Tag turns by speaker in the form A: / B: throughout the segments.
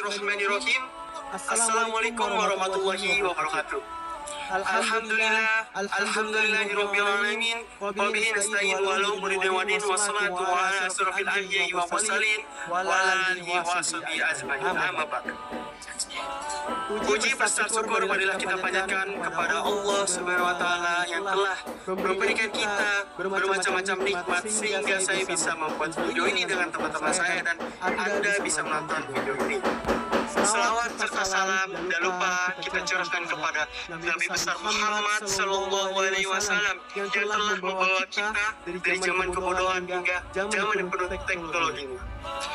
A: Bismillahirrahmanirrahim. Assalamualaikum warahmatullahi wabarakatuh. Alhamdulillahirabbil alamin wa bihi nasta'in wa ala umuri dinina wassalatu ala asrofil anbiya'i wa mursalin wa ala alihi wa sahbihi ajma'in. Amma ba'd. Puji bersama syukur marilah kita panjatkan kepada Allah Subhanahu wa taala yang telah memberikan kita bermacam-macam nikmat sehingga saya bisa membuat video ini dengan teman-teman saya dan Anda bisa menonton video ini. Selawat serta salam tidak lupa kita curahkan kepada Nabi besar Muhammad Sallallahu Alaihi Wasallam yang telah membawa kita dari zaman kebodohan hingga zaman yang penuh teknologi ini.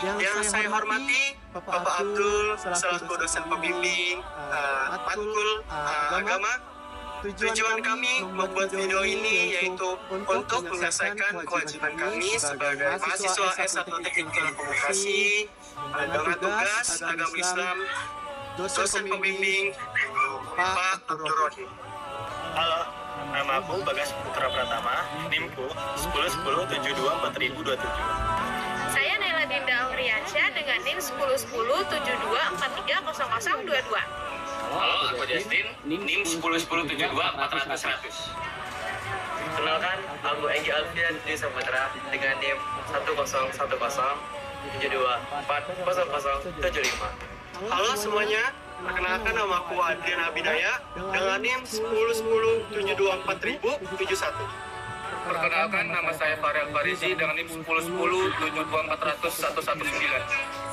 A: Yang saya hormati Bapak Abdul selaku dosen pembimbing matkul agama. Tujuan kami membuat video ini yaitu untuk menyelesaikan kewajiban kami sebagai mahasiswa S1 Teknik Telekomunikasi dengan tugas agama Islam, dosen pembimbing Pak Abdul Rohim.
B: Halo, nama aku Bagas Putra Pratama, NIMku 1010724027.
C: Saya Naila Dinda Auriansyah dengan NIM 101072430022.
D: Halo, aku Justin, NIM 1010724100.
E: Kenalkan, aku Enggi Alfian di Saputra dengan NIM 10101402400075.
A: Halo semuanya, perkenalkan nama aku Adrian Abidaya dengan NIM 1010724071.
D: Perkenalkan, nama saya Farel Farizi dengan NIM 101072400119.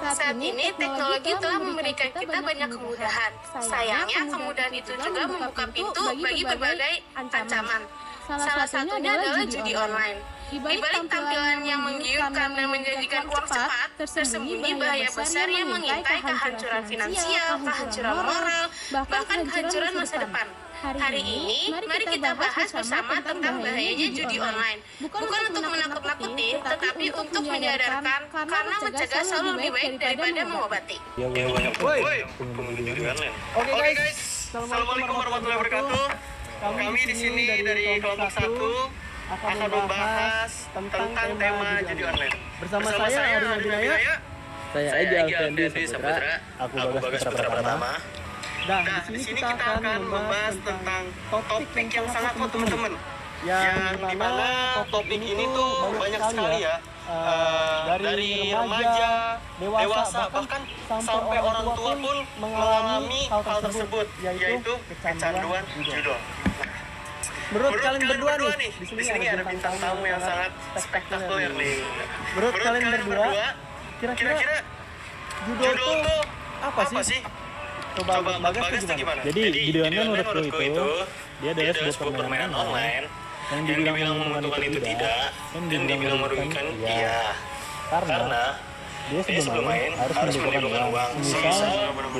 C: Saat ini teknologi telah memberikan kita banyak kemudahan. Sayangnya kemudahan itu juga membuka pintu bagi berbagai ancaman. Salah satunya adalah judi online. Di balik tampilan yang menggiurkan dan menjanjikan uang cepat, tersembunyi bahaya besar yang mengintai kehancuran finansial, kehancuran moral, bahkan kehancuran masa depan. Hari ini, mari kita bahas bersama tentang bahayanya judi online. Bukan untuk menakut-nakuti, tetapi untuk menyadarkan karena mencegah selalu lebih baik daripada mengobati.
A: Oke guys, Assalamualaikum warahmatullahi wabarakatuh. Kami di sini dari kelompok 1 akan membahas tentang tema judi online. Bersama saya Adrian Abidaya.
E: Saya Enggi Alfian di Saputra.
B: Aku Bagas Putra Pratama.
A: Nah, di sini kita akan membahas tentang topik yang sangat hot teman-teman. Yang dimana topik ini tuh banyak sekali ya. Dari remaja, dewasa, bahkan sampai orang tua pun mengalami hal tersebut, yaitu kecanduan judul. Menurut kalian berdua nih, di sini ada bintang tamu yang sangat spektakuler nih. Menurut kalian berdua, kira-kira judul tuh apa sih? Coba Bagas tuh gimana?
B: Jadi judi online menurutku itu dia adalah sebuah permainan online yang dibilang menguntungkan itu tidak, dan dibilang merugikan iya. Karena dia sebelum main harus mengumpulkan uang. Misal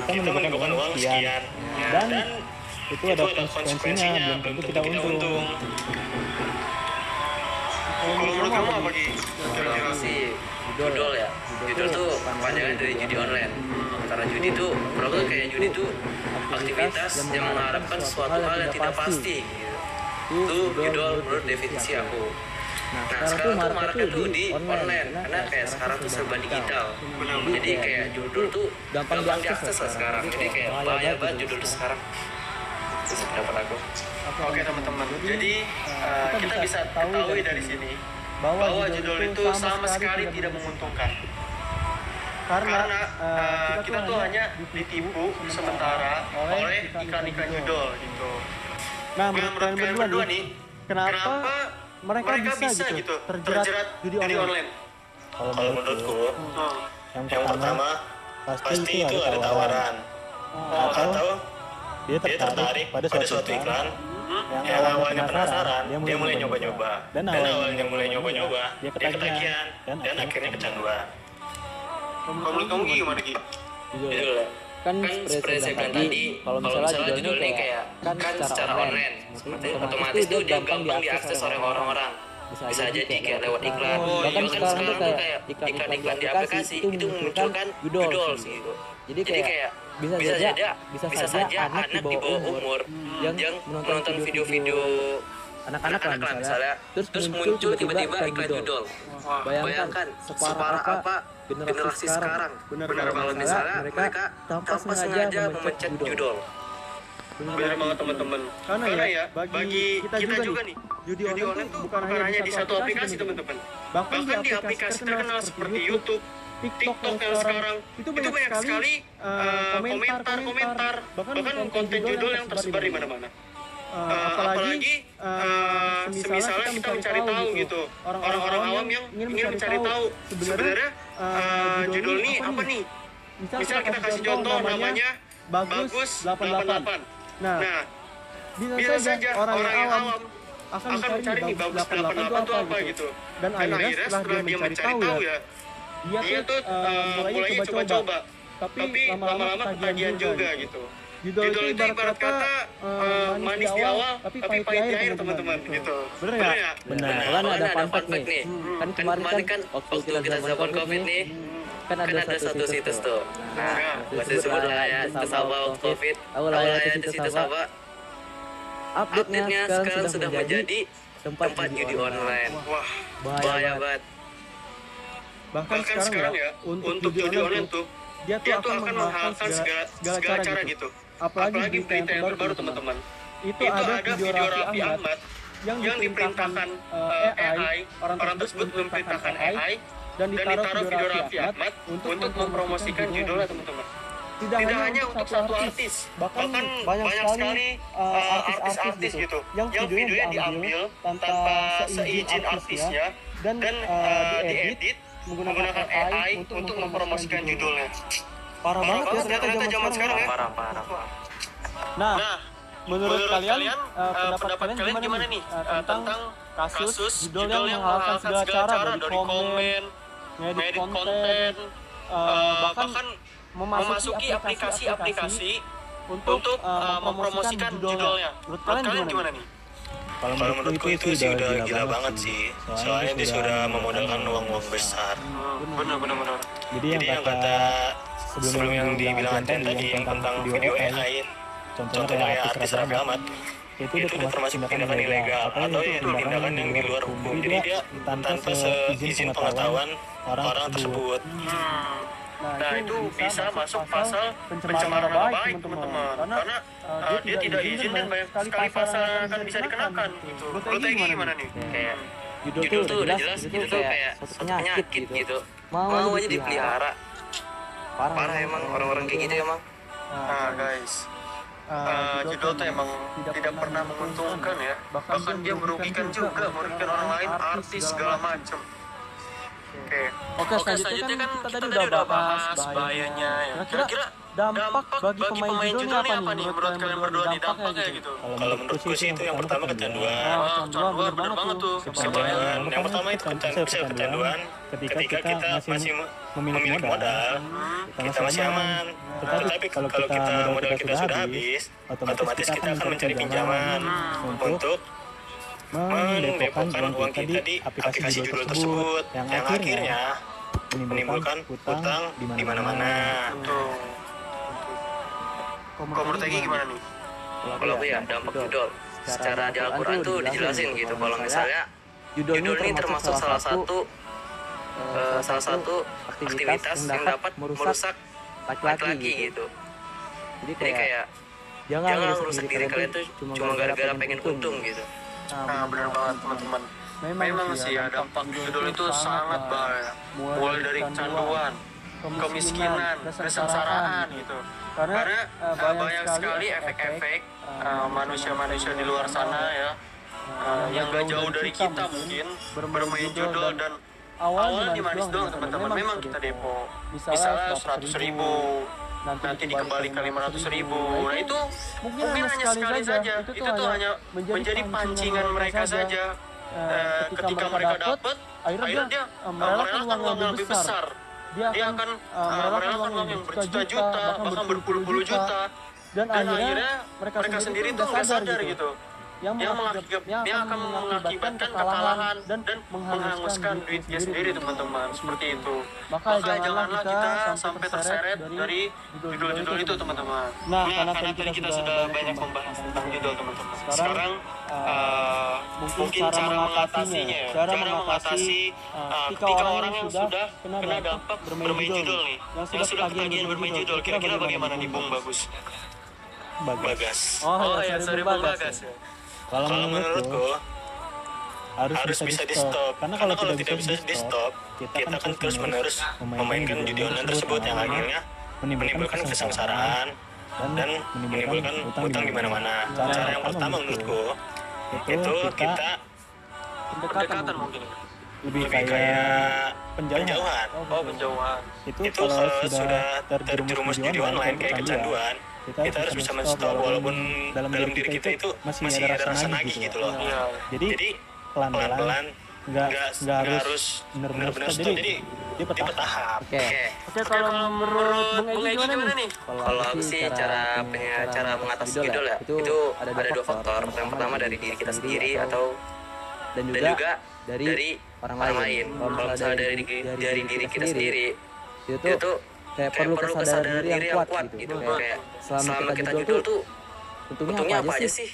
B: kita mengumpulkan uang sekian, dan itu ada konsekuensinya, belum tentu kita untung.
A: Kalau menurut kamu apa Ki?
E: Kalau sih judul ya, judul tuh panjangan dari judi online. Karena judi tuh, menurut aku kayak judi tuh aktivitas yang mengharapkan sesuatu hal yang tidak pasti gitu. Itu judul menurut definisi aku. Nah sekarang tuh maraknya tuh di online, karena kayak sekarang tuh serba digital. Jadi kayak judul tuh gampang diakses lah sekarang. Jadi kayak bahaya banget judul tuh sekarang. Itu pendapat aku.
A: Oke teman-teman, jadi kita bisa ketahui dari sini bahwa judul itu sama sekali tidak menguntungkan. Karena kita tuh hanya ditipu sementara oleh iklan-iklan judul gitu. Nah, menurut kalian berdua nih, kenapa mereka bisa gitu terjerat judi online?
B: Kalau menurutku, yang pertama pasti itu ada tawaran, atau dia tertarik pada suatu iklan yang awalnya penasaran, dia mulai nyoba-nyoba, dan awalnya mulai nyoba-nyoba, dia ketagihan, dan akhirnya kecanduan.
A: Menurut kamu gimana Ki?
E: Judul ya. Kan seperti saya bilang tadi, kalau misalnya judul ini kayak kan secara online, otomatis itu dia gampang diakses oleh orang-orang. Bisa jadi kayak lewat iklan. Bahkan sekarang tuh kayak iklan-iklan di aplikasi itu memunculkan judul gitu. Jadi kayak bisa saja anak di bawah umur yang menonton video-video anak-anak lah misalnya, terus muncul tiba-tiba iklan judol. Bayangkan separah apa generasi sekarang. Benar kalau misalnya mereka tanpa sengaja memencet judol.
A: Benar banget teman-teman. Karena ya bagi kita juga nih, judi online tuh bukan hanya di satu aplikasi teman-teman. Bahkan di aplikasi terkenal seperti YouTube, TikTok yang sekarang itu banyak sekali komentar, bahkan konten judul yang tersebar di mana-mana. Apalagi semisalnya kita mencari tahu gitu, orang-orang awam yang ingin mencari tahu sebenarnya judul ini apa nih. Misal kita kasih contoh namanya Bagus 88. Nah, bisa saja orang yang awam akan mencari nih Bagus 88 itu apa gitu. Dan akhirnya setelah dia mencari tahu ya, dia tuh mulai coba-coba. Tapi lama-lama ketagihan juga gitu. Judul itu ibarat kata manis di awal, tapi pahit di akhir teman-teman gitu. Bener ya?
B: Benar.
E: Kan ada fun fact nih. Kan kemarin kan waktu kita zaman COVID nih, kan ada satu situs tuh. Nah, gak usah sebut lah ya, situs apa COVID. Awalnya itu situs apa. Update-nya sekarang sudah menjadi tempat judi online.
A: Wah,
E: bahaya banget.
A: Bahkan sekarang ya, untuk judi online tuh, dia tuh akan menghalalkan segala cara gitu. Apalagi berita yang terbaru teman-teman. Itu ada video Raffi Ahmad yang diperintahkan AI, orang tersebut memerintahkan AI dan ditaruh video Raffi Ahmad untuk mempromosikan judulnya teman-teman. Tidak hanya untuk satu artis, bahkan banyak sekali artis-artis gitu yang videonya diambil tanpa seizin artisnya dan diedit menggunakan AI untuk mempromosikan judulnya. Parah banget ya ternyata zaman sekarang ya.
E: Parah.
B: Nah, menurut kalian
A: pendapat kalian gimana nih tentang kasus judul yang menghalalkan segala cara dari komen, ngedit konten, bahkan memasuki aplikasi-aplikasi untuk mempromosikan judulnya. Menurut kalian gimana nih?
B: kalau menurutku itu sih udah gila banget sih. Soalnya dia sudah memodalkan uang besar.
A: Benar.
B: Jadi yang kata sebelum yang dibilang tadi tentang video AI, contohnya kayak artis Raffi Ahmad, itu udah termasuk tindakan ilegal atau itu tindakan yang di luar hukum. Jadi dia tanpa seizin pengetahuan orang tersebut.
A: Nah itu bisa masuk pasal pencemaran nama baik teman-teman, karena dia tidak izin dan banyak sekali pasal yang akan bisa dikenakan gitu. Menurut Egi gimana nih?
E: Kayak judul tuh udah jelas itu tuh kayak suatu penyakit gitu. Mau aja dipelihara. Parah emang orang-orang kayak gitu emang.
A: Nah guys, judul tuh emang tidak pernah menguntungkan ya. Bahkan dia merugikan merugikan orang lain, artis segala macam. Oke, selanjutnya kan kita tadi udah bahas bahayanya ya. Kira-kira dampak bagi pemain judul ini apa nih menurut kalian berdua nih dampaknya gitu?
B: Kalau menurutku sih itu yang pertama kecanduan.
A: Kecanduan bener banget tuh.
B: Yang pertama itu kecanduan. Ketika kita masih memiliki modal, kita masih aman. Tetapi kalau modal kita sudah habis, otomatis kita akan mencari pinjaman untuk mendepokkan uang kita di aplikasi judul tersebut yang akhirnya menimbulkan hutang di mana-mana.
A: Kalau menurut Egi gimana nih?
E: Kalau aku ya dampak judul secara di Al-Quran tuh dijelasin gitu. Kalau misalnya judul ini termasuk salah satu aktivitas yang dapat merusak laki-laki gitu. Jadi kayak jangan rusak diri kalian tuh cuma gara-gara pengen untung gitu.
A: Nah benar banget teman-teman. Memang sih ya dampak judul itu sangat bahaya. Mulai dari kecanduan, kemiskinan, kesengsaraan gitu. Karena banyak sekali efek-efek manusia-manusia di luar sana ya, yang gak jauh dari kita mungkin bermain judul dan awalnya dimanis doang teman-teman. Memang kita depo misalnya 100.000, nanti dikembalikan 500.000. Nah itu mungkin hanya sekali saja. Itu tuh hanya menjadi pancingan mereka saja. Ketika mereka dapat, akhirnya dia merelakan uang yang lebih besar. Dia akan merelakan uang yang berjuta-juta, bahkan berpuluh-puluh juta. Dan akhirnya mereka sendiri tuh nggak sadar gitu.
B: yang akan mengakibatkan kekalahan dan menghanguskan duitnya sendiri teman-teman, seperti itu. Maka janganlah kita sampai terseret dari judul-judul itu teman-teman. Nah, karena tadi kita sudah banyak membahas tentang judul teman-teman. Sekarang mungkin cara mengatasinya, cara mengatasi ketika orang yang sudah kena dampak bermain judul nih, yang sudah ketagihan bermain judul, kira-kira bagaimana nih Bung Bagas? Oh ya, sorry Bung Bagas ya. Kalau menurutku harus bisa di stop, karena kalau tidak bisa di stop, kita kan terus menerus memainkan judi online tersebut yang akhirnya menimbulkan kesengsaraan dan menimbulkan utang di mana-mana. Cara yang pertama menurutku itu kita pendekatan mungkin lebih kayak penjauhan. Penjauhan. Itu kalau sudah terjerumus judi online kayak kecanduan, kita harus bisa men-stop walaupun dalam diri kita itu masih ada rasa nagih gitu loh. Jadi pelan-pelan nggak harus benar-benar stop, jadi dia bertahap. Oke, kalau menurut Bung Egy gimana nih?
E: Kalau aku sih cara mengatasi judul ya, itu ada dua faktor. Yang pertama dari diri kita sendiri dan juga dari orang lain. Kalau misalnya dari diri kita sendiri, itu kayak perlu kesadaran diri yang kuat gitu. Kayak selama kita judul tuh untungnya apa aja sih?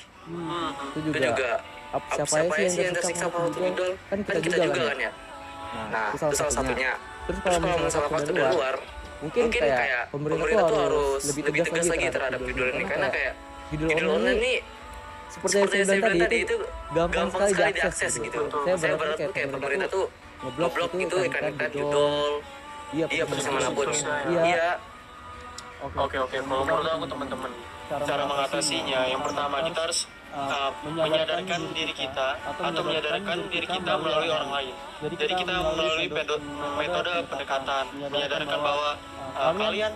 E: Itu juga siapa sih yang tersiksa waktu judul? Kan kita juga kan ya. Nah, itu salah satunya. Terus kalau masalah faktor dari luar, mungkin kayak pemerintah tuh harus lebih tegas lagi terhadap judul ini, karena kayak judul online ini seperti yang saya bilang tadi itu gampang sekali diakses gitu. Saya berharap kayak pemerintah tuh ngeblok itu ikan-ikan judul. Iya, bisa manapun. Iya.
B: Oke. Kalau menurut aku teman-teman, cara mengatasinya yang pertama kita harus menyadarkan diri kita atau menyadarkan diri kita melalui orang lain. Jadi kita melalui metode pendekatan, menyadarkan bahwa kalian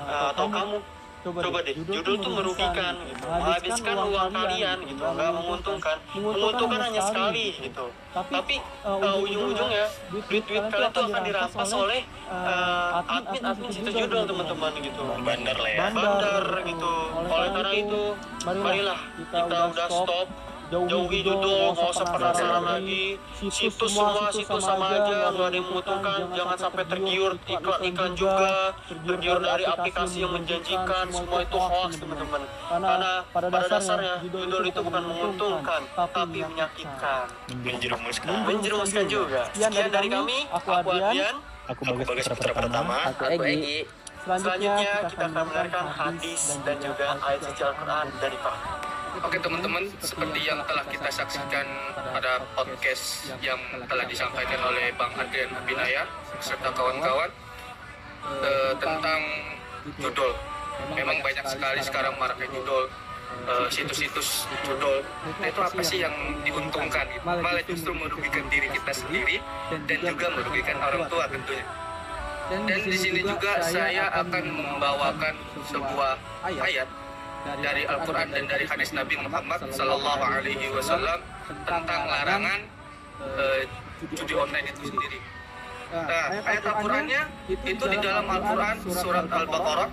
B: atau kamu coba deh, judul tuh merugikan gitu, menghabiskan uang kalian gitu, nggak menguntungkan hanya sekali gitu. Tapi ujung-ujungnya duit kalian tuh akan dirampas oleh admin situs judul teman-teman gitu. Bandar gitu. Oleh karena itu, marilah kita udah stop, jauhi judul, nggak usah penasaran lagi. Situs sama aja, nggak ada yang menguntungkan. Jangan sampai tergiur iklan juga, tergiur dari aplikasi yang menjanjikan. Semua itu hoax teman-teman. Karena pada dasarnya judul itu bukan menguntungkan, tapi menyakitkan, menjerumuskan juga. Sekian dari kami, aku Adrian, aku Bagas Putra Pertama,
E: aku Egy.
B: Selanjutnya kita akan mendengarkan hadis dan juga ayat suci Al-Quran dari Pak.
D: Oke teman-teman, seperti yang telah kita saksikan pada podcast yang telah disampaikan oleh Bang Adrian Abinaya serta kawan-kawan tentang judul. Memang banyak sekali sekarang maraknya judul, situs-situs judul. Nah, itu apa sih yang diuntungkan? Malah justru merugikan diri kita sendiri dan juga merugikan orang tua tentunya. Dan di sini juga saya akan membawakan sebuah ayat dari Al-Quran dan dari hadis Nabi Muhammad Sallallahu Alaihi Wasallam tentang larangan judi online itu sendiri. Nah, ayat Al-Qurannya itu di dalam Al-Quran surat Al-Baqarah.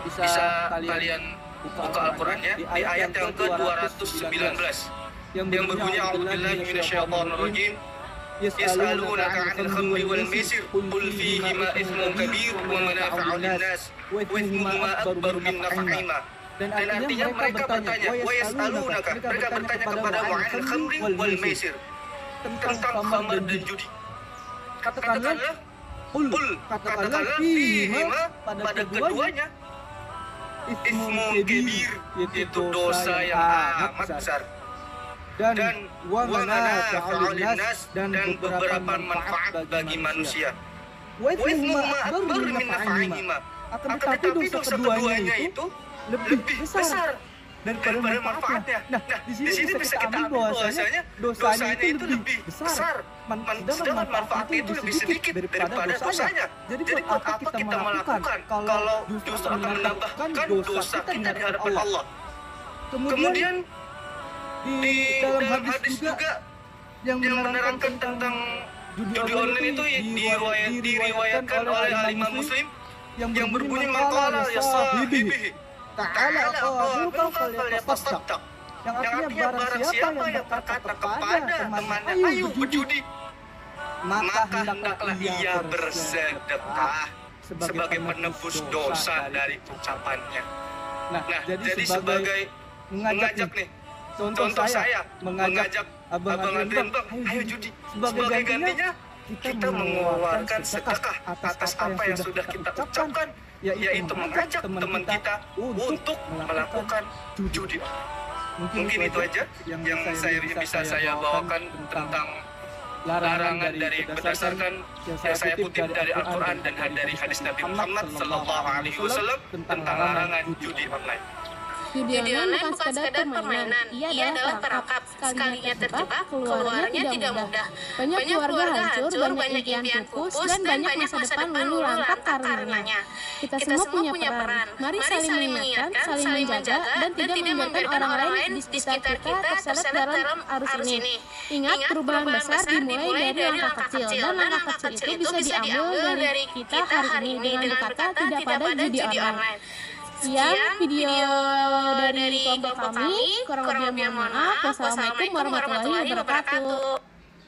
D: Bisa kalian buka Al-Qurannya di ayat yang ke-219 yang berbunyi A'udzubillahi minasyaitonirrajim. Yas'alunaka 'anil khamri wal maisir qul fihima itsmun kabir wa manafi'u lin-nas wa ithmuhuma akbaru min naf'ihima. Dan artinya mereka bertanya, wa yas'alunaka, mereka bertanya kepadamu 'anil khamri wal maisir, tentang khamr dan judi. Katakanlah katakanlah fihima, pada keduanya itsmun kabir, itu dosa yang amat besar. Dan wa manafi'u lin-nas, dan beberapa manfaat bagi manusia. Wa ithmuhuma akbaru min naf'ihima. Akan tetapi dosa keduanya itu lebih besar daripada manfaatnya. Nah, di sini bisa kita ambil bahwasanya dosanya itu lebih besar, sedangkan manfaatnya itu lebih sedikit daripada dosanya. Jadi buat apa kita melakukan kalau justru akan menambahkan dosa kita di hadapan Allah. Kemudian di dalam hadis juga yang menerangkan tentang judi online itu diriwayatkan oleh Imam Muslim yang berbunyi maqala ya sahibi ta'ala qabuka falyatasaddaq.
A: yang artinya barang siapa yang berkata kepada temannya, ayo berjudi, maka hendaklah ia bersedekah sebagai penebus dosa dari ucapannya. Nah, jadi sebagai mengajak nih, contoh saya mengajak Abang Adrian, Bang, ayo judi. Sebagai gantinya kita mengeluarkan sedekah atas apa yang sudah kita ucapkan, yaitu mengajak teman kita untuk melakukan judi. Mungkin itu aja yang bisa saya bawakan tentang larangan dari berdasarkan yang saya kutip dari Al-Quran dan dari hadis Nabi Muhammad Sallallahu Alaihi Wasallam tentang larangan judi online.
C: Judi online bukan sekadar permainan, ia adalah perangkap. Sekalinya terjebak, keluarnya tidak mudah. Banyak keluarga hancur, banyak impian pupus, dan banyak masa depan lulu lantak karenanya. Kita semua punya peran. Mari saling mengingatkan, saling menjaga, dan tidak membiarkan orang lain di sekitar kita terseret dalam arus ini. Ingat, perubahan besar dimulai dari langkah kecil, dan langkah kecil itu bisa diambil dari kita hari ini dengan berkata tidak pada judi online. Sekian video dari kelompok kami. Kurang lebih mohon maaf. Wassalamualaikum warahmatullahi wabarakatuh.